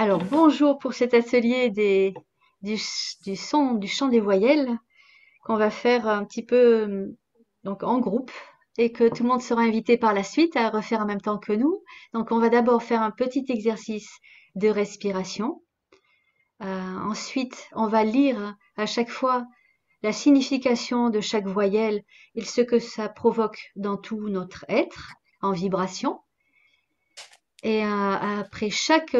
Alors, bonjour pour cet atelier du son, du chant des voyelles qu'on va faire un petit peu donc en groupe et que tout le monde sera invité par la suite à refaire en même temps que nous. Donc, on va d'abord faire un petit exercice de respiration. Ensuite, on va lire à chaque fois la signification de chaque voyelle et ce que ça provoque dans tout notre être en vibration. Et après chaque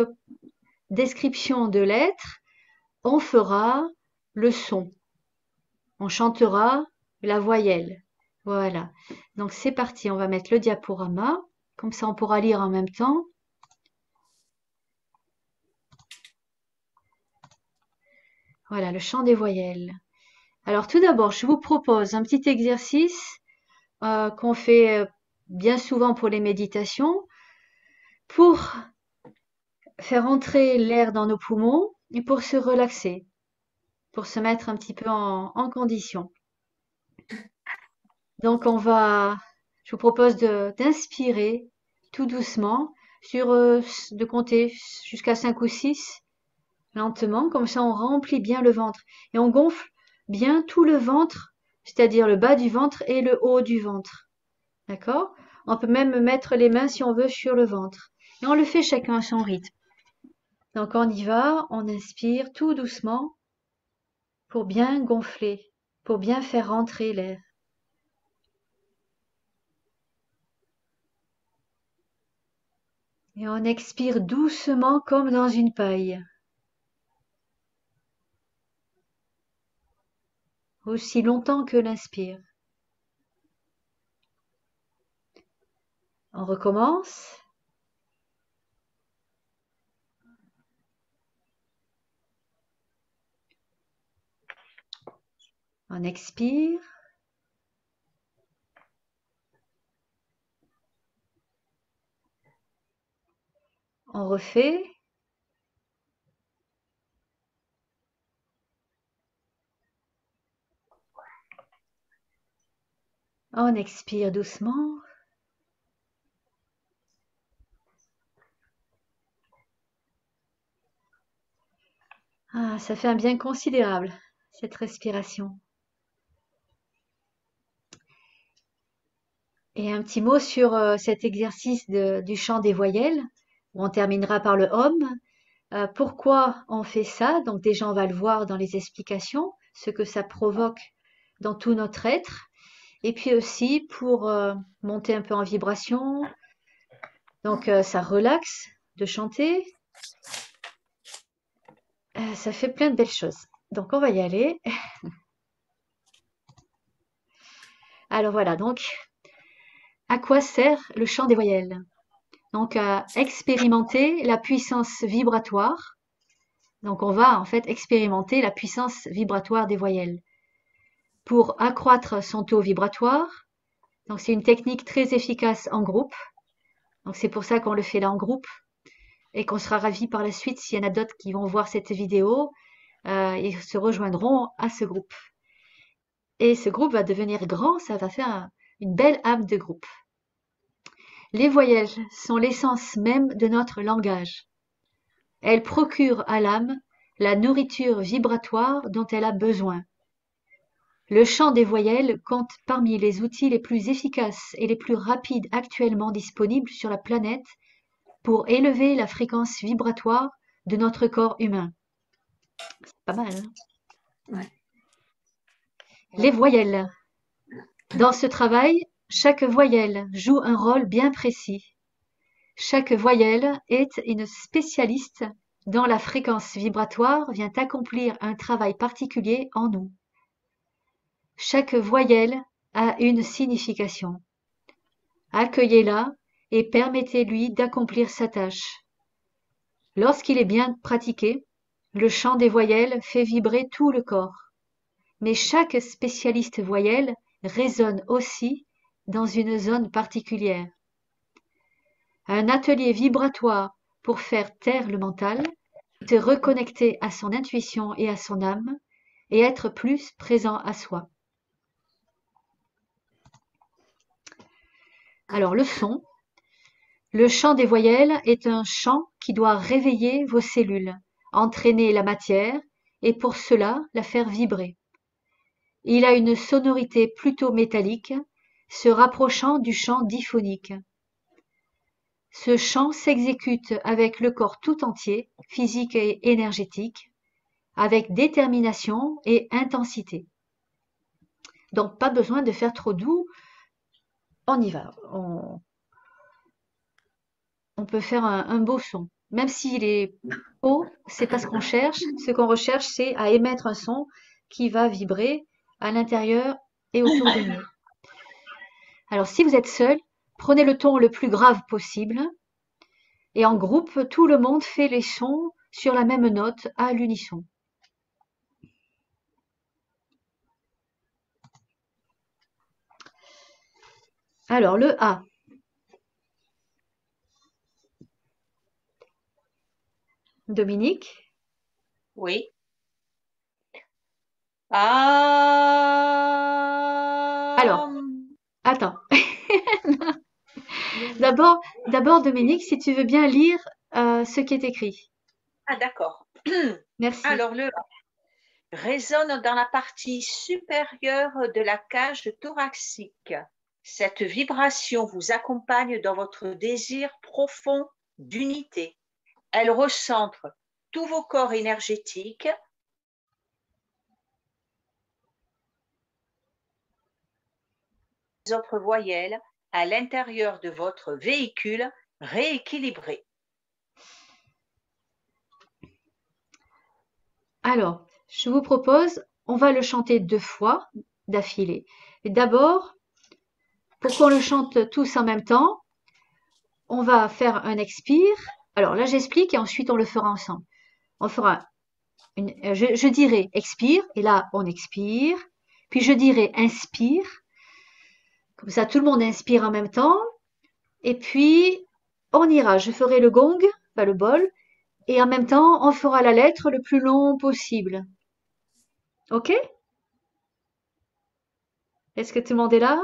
description de l'être, on fera le son, on chantera la voyelle. Voilà. Donc c'est parti, on va mettre le diaporama, comme ça on pourra lire en même temps. Voilà, le chant des voyelles. Alors tout d'abord, je vous propose un petit exercice qu'on fait bien souvent pour les méditations, pour faire entrer l'air dans nos poumons et pour se relaxer, pour se mettre un petit peu en condition. Donc je vous propose d'inspirer tout doucement de compter jusqu'à 5 ou 6 lentement, comme ça on remplit bien le ventre et on gonfle bien tout le ventre, c'est-à-dire le bas du ventre et le haut du ventre. D'accord? On peut même mettre les mains si on veut sur le ventre. Et on le fait chacun à son rythme. Donc on y va, on inspire tout doucement pour bien gonfler, pour bien faire rentrer l'air. Et on expire doucement comme dans une paille. Aussi longtemps que l'inspire. On recommence. On expire. On refait. On expire doucement. Ah, ça fait un bien considérable, cette respiration. Et un petit mot sur cet exercice du chant des voyelles, où on terminera par le Om. Pourquoi on fait ça? Donc déjà, on va le voir dans les explications, ce que ça provoque dans tout notre être. Et puis aussi pour monter un peu en vibration. Donc ça relaxe de chanter. Ça fait plein de belles choses. Donc on va y aller. Alors voilà, donc à quoi sert le chant des voyelles? Donc à expérimenter la puissance vibratoire. Donc on va en fait expérimenter la puissance vibratoire des voyelles. Pour accroître son taux vibratoire, donc c'est une technique très efficace en groupe. Donc c'est pour ça qu'on le fait là en groupe et qu'on sera ravis par la suite s'il y en a d'autres qui vont voir cette vidéo et se rejoindront à ce groupe. Et ce groupe va devenir grand, ça va faire une belle âme de groupe. Les voyelles sont l'essence même de notre langage. Elles procurent à l'âme la nourriture vibratoire dont elle a besoin. Le chant des voyelles compte parmi les outils les plus efficaces et les plus rapides actuellement disponibles sur la planète pour élever la fréquence vibratoire de notre corps humain. C'est pas mal, hein? Ouais. Les voyelles. Dans ce travail, chaque voyelle joue un rôle bien précis. Chaque voyelle est une spécialiste dont la fréquence vibratoire vient accomplir un travail particulier en nous. Chaque voyelle a une signification. Accueillez-la et permettez-lui d'accomplir sa tâche. Lorsqu'il est bien pratiqué, le chant des voyelles fait vibrer tout le corps. Mais chaque spécialiste voyelle résonne aussi dans une zone particulière. Un atelier vibratoire pour faire taire le mental, se reconnecter à son intuition et à son âme, et être plus présent à soi. Alors le son, le chant des voyelles est un chant qui doit réveiller vos cellules, entraîner la matière et pour cela la faire vibrer. Il a une sonorité plutôt métallique, se rapprochant du chant diphonique. Ce chant s'exécute avec le corps tout entier, physique et énergétique, avec détermination et intensité. Donc pas besoin de faire trop doux, on y va. On peut faire un beau son. Même s'il est haut, c'est pas ce qu'on cherche. Ce qu'on recherche, c'est à émettre un son qui va vibrer à l'intérieur et autour de nous. Alors si vous êtes seul, prenez le ton le plus grave possible et en groupe, tout le monde fait les sons sur la même note à l'unisson. Alors le A. Dominique? Oui. Ah. Alors, attends. D'abord, Dominique, si tu veux bien lire ce qui est écrit. Ah, d'accord. Merci. Alors, le A résonne dans la partie supérieure de la cage thoracique. Cette vibration vous accompagne dans votre désir profond d'unité. Elle recentre tous vos corps énergétiques. Les autres voyelles à l'intérieur de votre véhicule rééquilibré. Alors, je vous propose, on va le chanter 2 fois d'affilée. Et d'abord, pour qu'on le chante tous en même temps, on va faire un expire. Alors là, j'explique et ensuite on le fera ensemble. On fera je dirai expire et là on expire. Puis je dirai inspire. Comme ça, tout le monde inspire en même temps. Et puis, on ira. Je ferai le gong, enfin le bol. Et en même temps, on fera la lettre le plus long possible. Ok? Est-ce que tout le monde est là?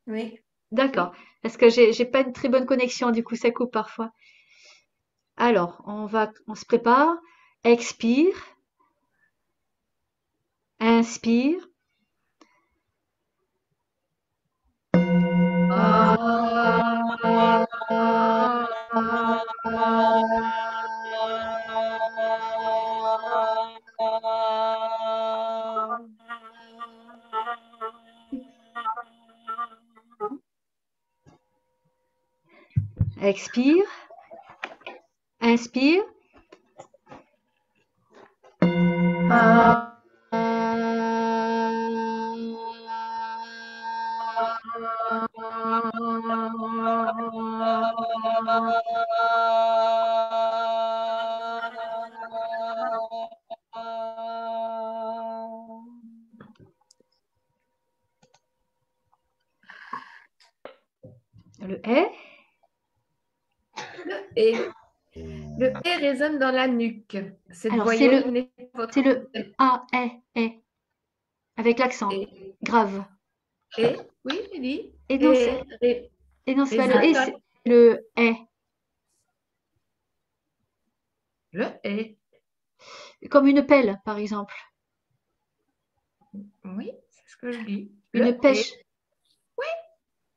Oui. D'accord. Parce que j'ai pas une très bonne connexion, du coup ça coupe parfois. Alors, on se prépare. Expire. Inspire. Expire. Inspire. Le est. Et le E résonne dans la nuque. Cette Alors, voyelle n'est pas votre c'est le A, est. Avec l'accent Et, grave. oui, j'ai dit. Et non, c'est pas le résonne et, dans c'est le est. le E. Comme une pelle, par exemple. Oui, c'est ce que je dis. Une Le pêche. E. Oui,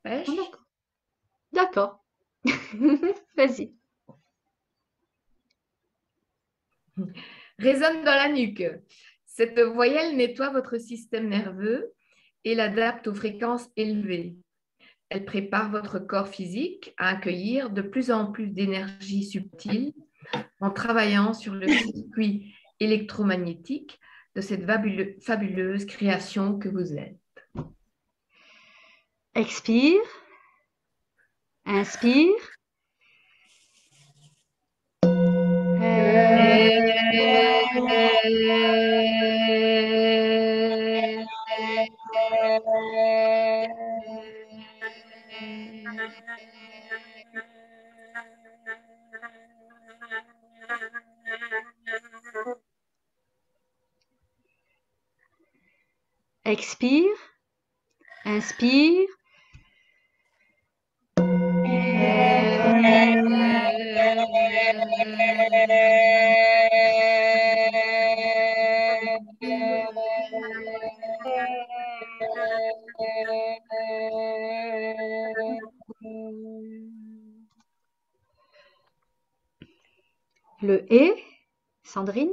pêche. Oh, d'accord. Vas-y. Résonne dans la nuque. Cette voyelle nettoie votre système nerveux et l'adapte aux fréquences élevées. Elle prépare votre corps physique à accueillir de plus en plus d'énergie subtile en travaillant sur le circuit électromagnétique de cette fabuleuse création que vous êtes. Expire. Inspire. Expire. Inspire. Le et, Sandrine?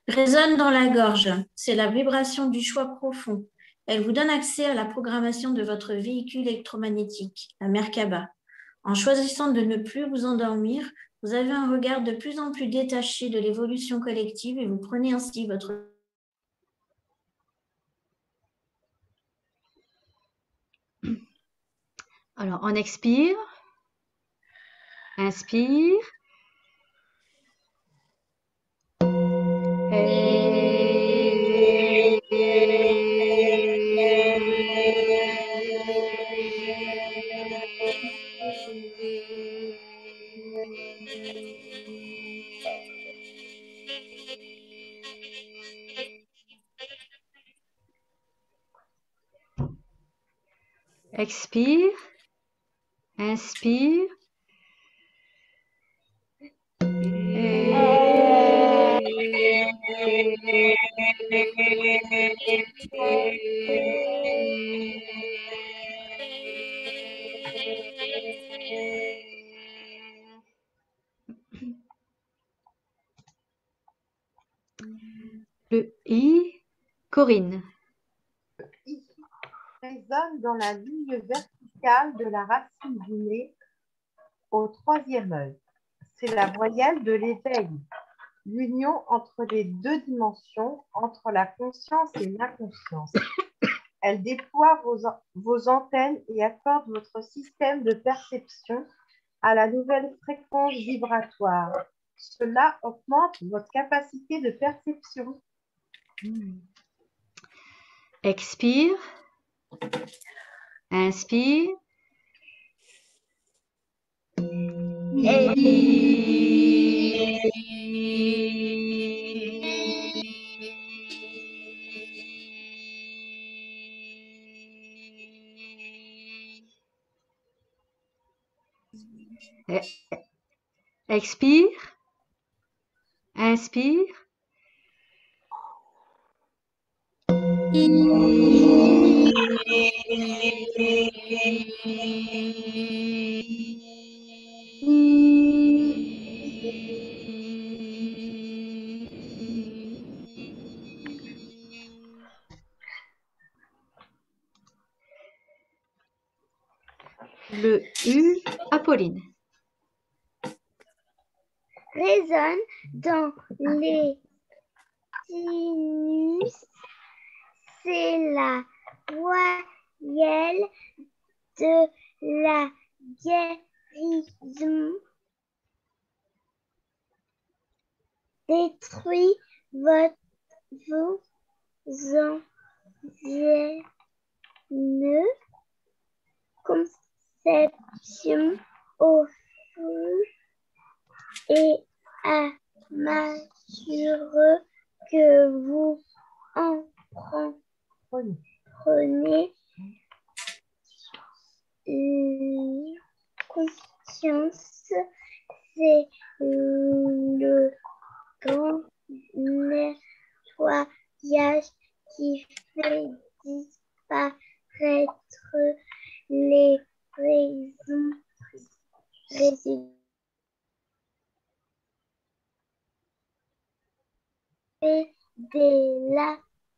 Résonne dans la gorge. C'est la vibration du choix profond. Elle vous donne accès à la programmation de votre véhicule électromagnétique, la Merkaba. En choisissant de ne plus vous endormir, vous avez un regard de plus en plus détaché de l'évolution collective et vous prenez ainsi votre... Alors, on expire. Inspire. Expire. Inspire. Le I, Corinne. I résonne dans la ligne verticale de la racine du nez au troisième œil. C'est la voyelle de l'éveil, l'union entre les deux dimensions, entre la conscience et l'inconscience. Elle déploie vos antennes et accorde votre système de perception à la nouvelle fréquence vibratoire. Cela augmente votre capacité de perception. Expire. Inspire. Expire. Inspire. Le U, Apolline. Résonne dans les sinus. C'est la voyelle de la guérison. Détruit vos anciennes conceptions au feu et m'assure que vous en prenez conscience. C'est le grand nettoyage qui fait disparaître les résidus de la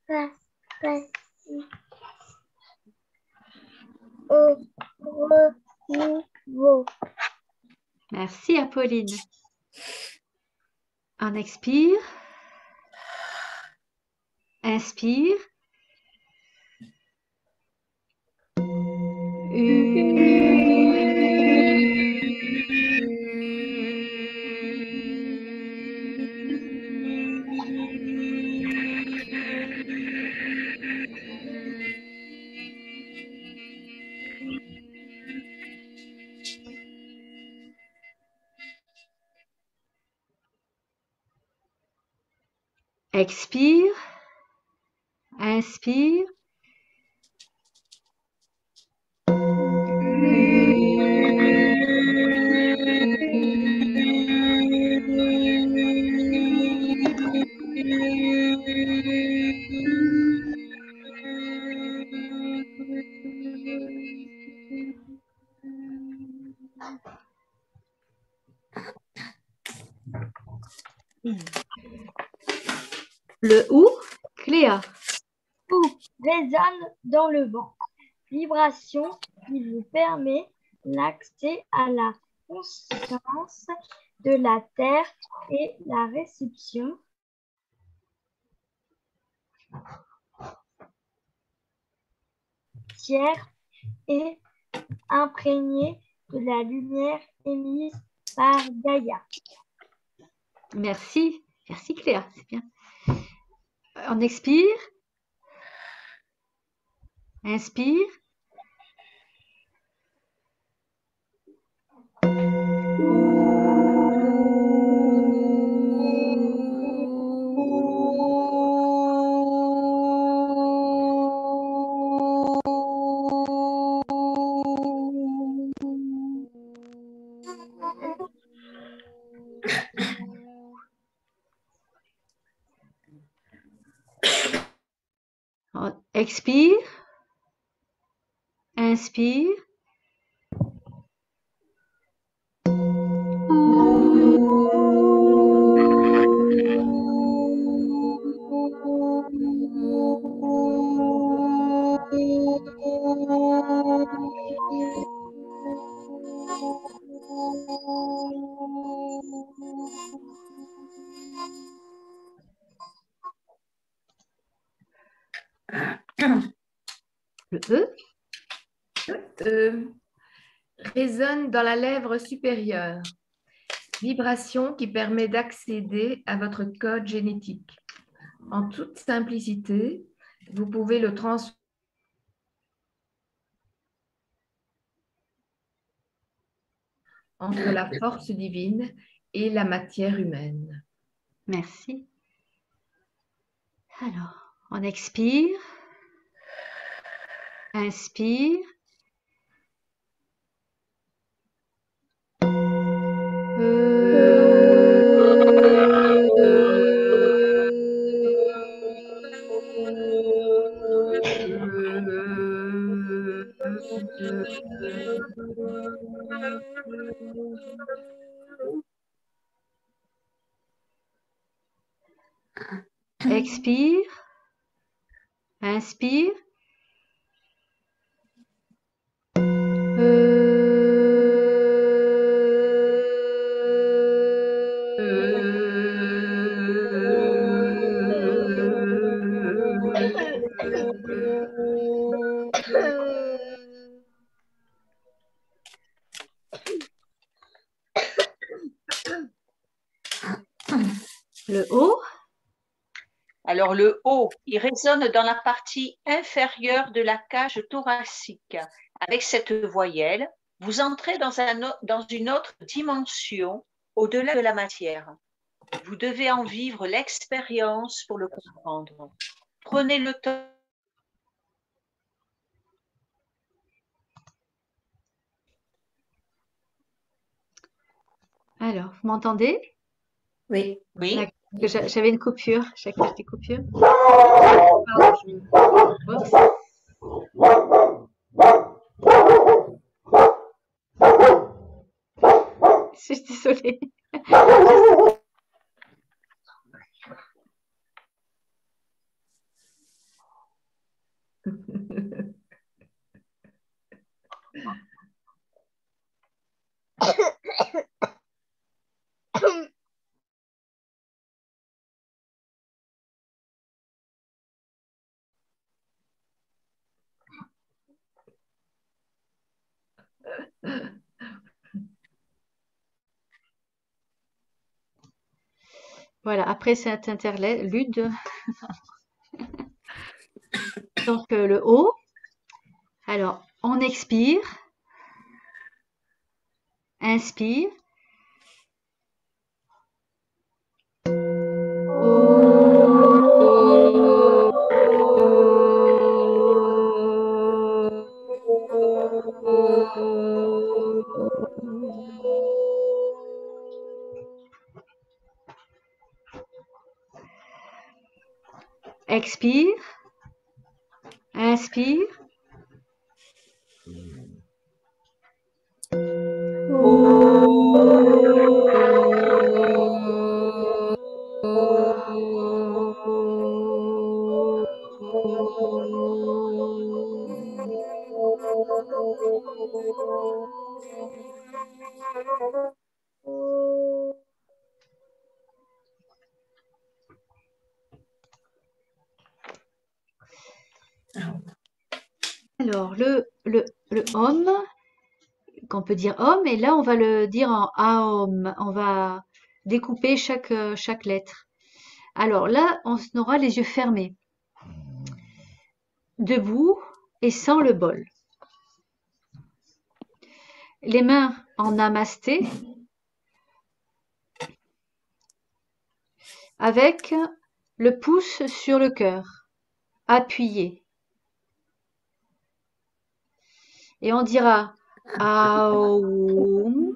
capacité au renouveau. Merci, Apolline. On expire. Inspire. Expire. Inspire. Le OU, Cléa. OU résonne dans le ventre. Vibration qui vous permet l'accès à la conscience de la terre et la réception tiers et imprégnée de la lumière émise par Gaïa. Merci. Merci Cléa, c'est bien. On expire. Inspire. On expire. Inspire. Le E. Résonne dans la lèvre supérieure. Vibration qui permet d'accéder à votre code génétique. En toute simplicité, vous pouvez le transformer entre la force divine et la matière humaine. Merci. Alors, on expire. Inspire. Expire. Inspire. Le O. Alors le O, il résonne dans la partie inférieure de la cage thoracique. Avec cette voyelle, vous entrez dans une autre dimension au-delà de la matière. Vous devez en vivre l'expérience pour le comprendre. Prenez le temps. Alors, vous m'entendez? Oui. Oui. J'avais une coupure. Chaque fois, des coupures. Pardon, je suis désolée. Voilà, après cet interlude, donc le O. Alors, on expire, inspire. Expire, inspire. Alors, le homme, qu'on peut dire homme, et là, on va le dire en aom. On va découper chaque lettre. Alors là, on aura les yeux fermés, debout et sans le bol. Les mains en namasté, avec le pouce sur le cœur, appuyé. Et on dira aum.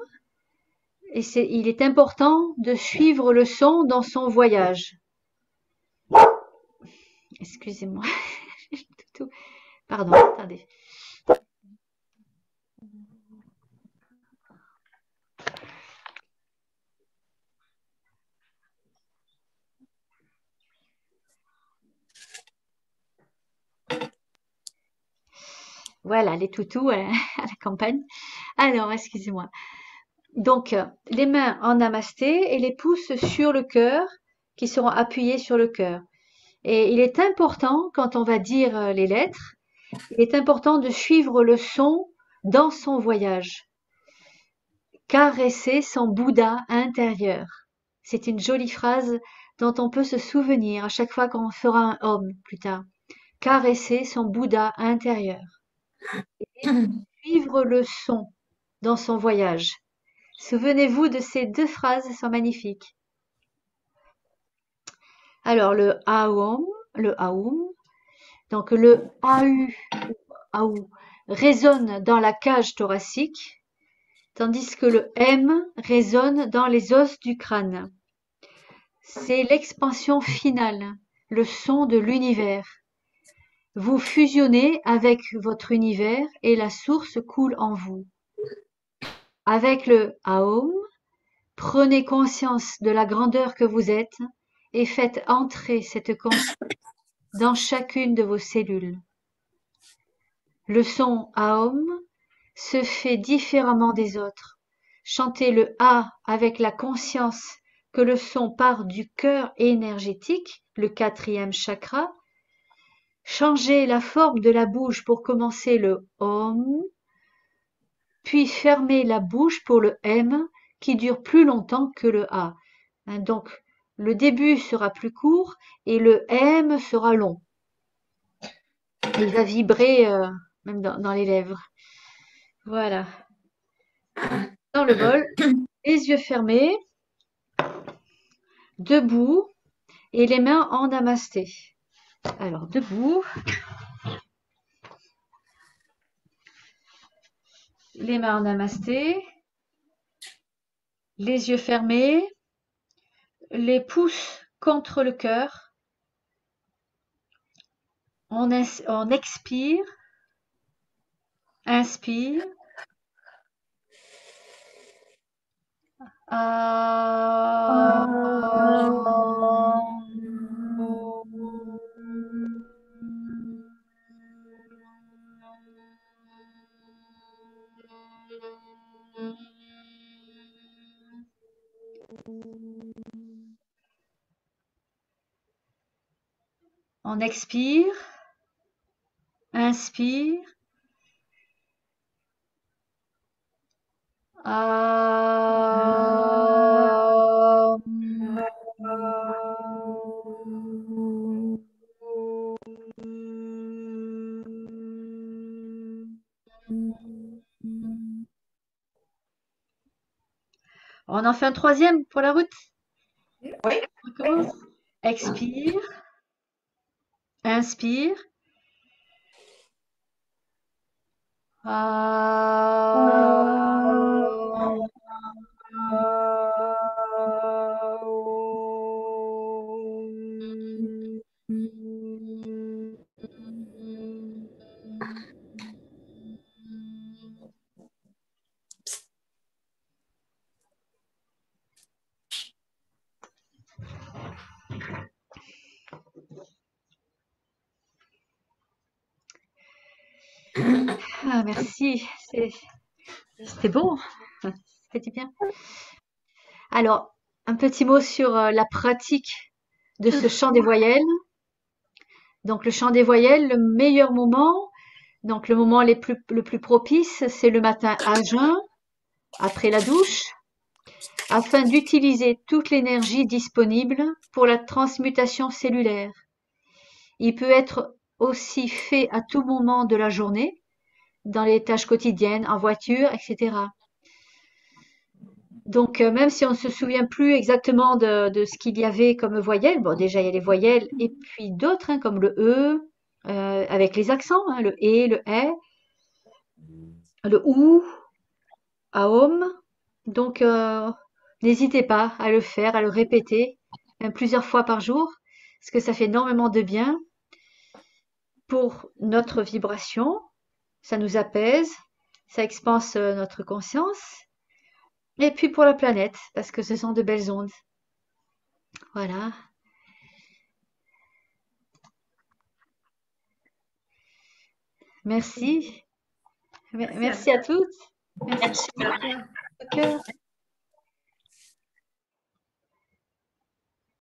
Et il est important de suivre le son dans son voyage. Excusez-moi. Pardon, attendez. Voilà, les toutous à la campagne. Alors, excusez-moi. Donc, les mains en namasté et les pouces sur le cœur qui seront appuyés sur le cœur. Et il est important, quand on va dire les lettres, il est important de suivre le son dans son voyage. Caresser son Bouddha intérieur. C'est une jolie phrase dont on peut se souvenir à chaque fois qu'on fera un homme plus tard. Caresser son Bouddha intérieur. Et suivre le son dans son voyage. Souvenez-vous de ces deux phrases, elles sont magnifiques. Alors le aum, donc le aou résonne dans la cage thoracique, tandis que le m résonne dans les os du crâne. C'est l'expansion finale, le son de l'univers. Vous fusionnez avec votre univers et la source coule en vous. Avec le aum, prenez conscience de la grandeur que vous êtes et faites entrer cette conscience dans chacune de vos cellules. Le son aum se fait différemment des autres. Chantez le A avec la conscience que le son part du cœur énergétique, le 4e chakra. Changez la forme de la bouche pour commencer le Om, puis fermez la bouche pour le M qui dure plus longtemps que le A. Donc, le début sera plus court et le M sera long. Il va vibrer même dans les lèvres. Voilà. Dans le bol, les yeux fermés, debout et les mains en namasté. Alors, debout. Les mains en namasté. Les yeux fermés. Les pouces contre le cœur. On expire. Inspire. On expire. Inspire. On en fait un troisième pour la route? Oui. On commence. Expire. Inspire. Ah, merci. C'était beau. C'était bien. Alors, un petit mot sur la pratique de ce chant des voyelles. Donc, le chant des voyelles, le meilleur moment, donc le moment le plus propice, c'est le matin à jeun, après la douche, afin d'utiliser toute l'énergie disponible pour la transmutation cellulaire. Il peut être aussi fait à tout moment de la journée, dans les tâches quotidiennes, en voiture, etc. Donc, même si on ne se souvient plus exactement de ce qu'il y avait comme voyelles, bon, déjà, il y a les voyelles, et puis d'autres, hein, comme le E, avec les accents, hein, le E, le E, le OU, AOM. Donc, n'hésitez pas à le faire, à le répéter, même plusieurs fois par jour, parce que ça fait énormément de bien pour notre vibration, ça nous apaise, ça expanse notre conscience, et puis pour la planète, parce que ce sont de belles ondes. Voilà. Merci. Merci à toutes. Merci. Merci. Au cœur.